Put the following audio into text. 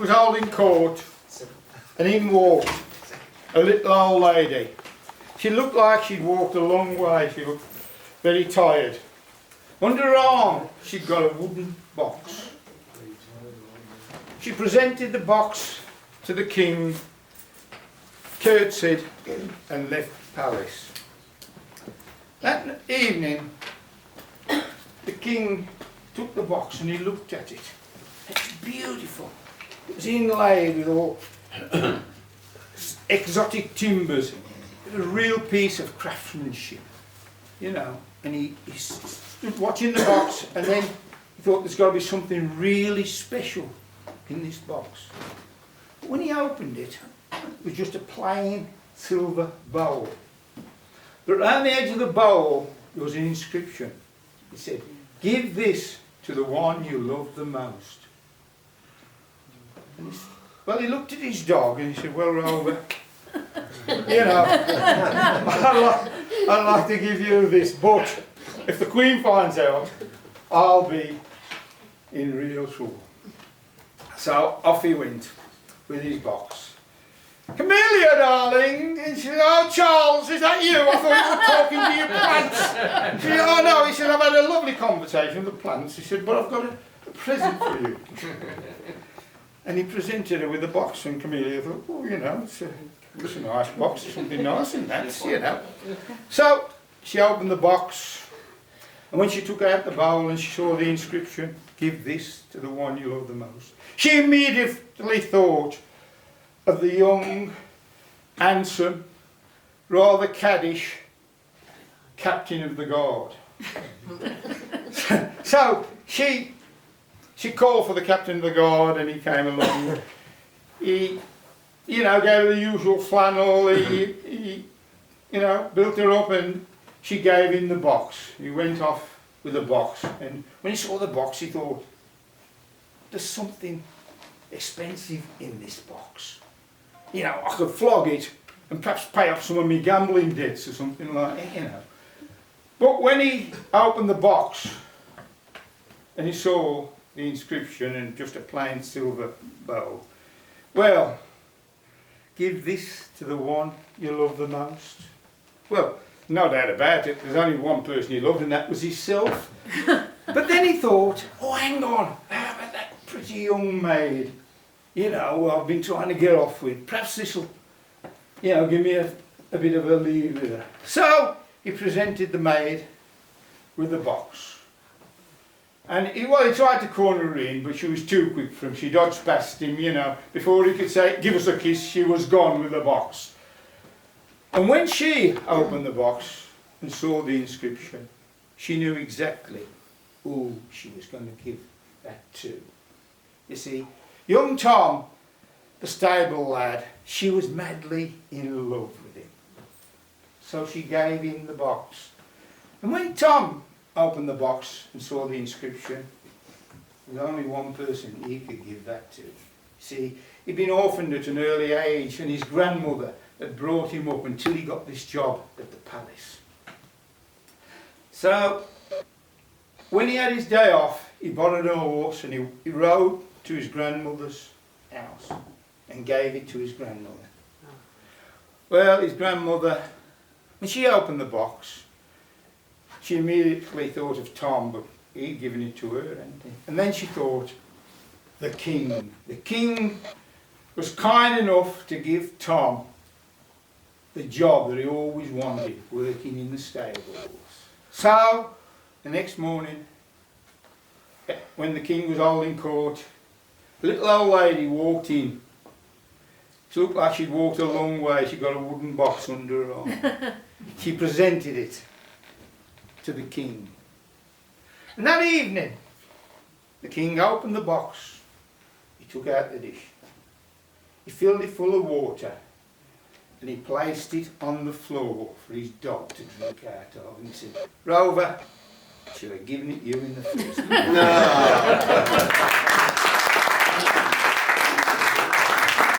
was holding court, and in walked a little old lady. She looked like she'd walked a long way. She looked very tired. Under her arm, she'd got a wooden box. She presented the box to the king, curtsied, and left the palace. That evening, the king took the box and he looked at it. It's beautiful. It was inlaid with all exotic timbers. It was a real piece of craftsmanship, you know. And he stood watching the box, and then he thought there's got to be something really special in this box. But when he opened it, it was just a plain silver bowl. But around the edge of the bowl there was an inscription. It said, "Give this to the one you love the most." And he looked at his dog and he said, "Well, Rover, you know, I'd like to give you this, but if the Queen finds out, I'll be in real trouble." So off he went with his box. "Camellia, darling." And she said, "Oh, Charles, is that you? I thought you were talking to your plants." She said, "Oh, no." He said, "I've had a lovely conversation with the plants." He said, "But I've got a present for you." And he presented her with the box, and Camellia thought, "Oh, you know, it's a nice box, something nice in that, you know." So she opened the box, and when she took out the bowl and she saw the inscription, "Give this to the one you love the most," she immediately thought of the young, handsome, rather caddish captain of the guard. So she called for the captain of the guard, and he came along. He, you know, gave her the usual flannel. He you know, built her up, and she gave him the box. He went off with the box, and when he saw the box, he thought, "There's something expensive in this box. You know, I could flog it and perhaps pay off some of my gambling debts or something like that, you know." But when he opened the box and he saw the inscription and just a plain silver bowl, "Well, give this to the one you love the most." Well, no doubt about it, there's only one person he loved, and that was himself. But then he thought, "Oh, hang on, how about that pretty young maid, you know, who I've been trying to get off with? Perhaps this'll, you know, give me a bit of a lead with her." So he presented the maid with the box. And he tried to corner her in, but she was too quick for him. She dodged past him, you know. Before he could say, "Give us a kiss," she was gone with the box. And when she opened the box and saw the inscription, she knew exactly who she was going to give that to. You see, young Tom, the stable lad, she was madly in love with him. So she gave him the box. And when Tom opened the box and saw the inscription, there was only one person he could give that to. See, he'd been orphaned at an early age, and his grandmother had brought him up until he got this job at the palace. So when he had his day off, he borrowed a horse and he rode to his grandmother's house and gave it to his grandmother. Well, his grandmother, when she opened the box, she immediately thought of Tom, but he'd given it to her, hadn't he? And then she thought, the king. The king was kind enough to give Tom the job that he always wanted, working in the stables. So, the next morning, when the king was holding court, a little old lady walked in. She looked like she'd walked a long way. She got a wooden box under her arm. She presented it to the king. And that evening, the king opened the box. He took out the dish. He filled it full of water, and he placed it on the floor for his dog to drink out of. And he said, "Rover, I should have given it you in the first place." No.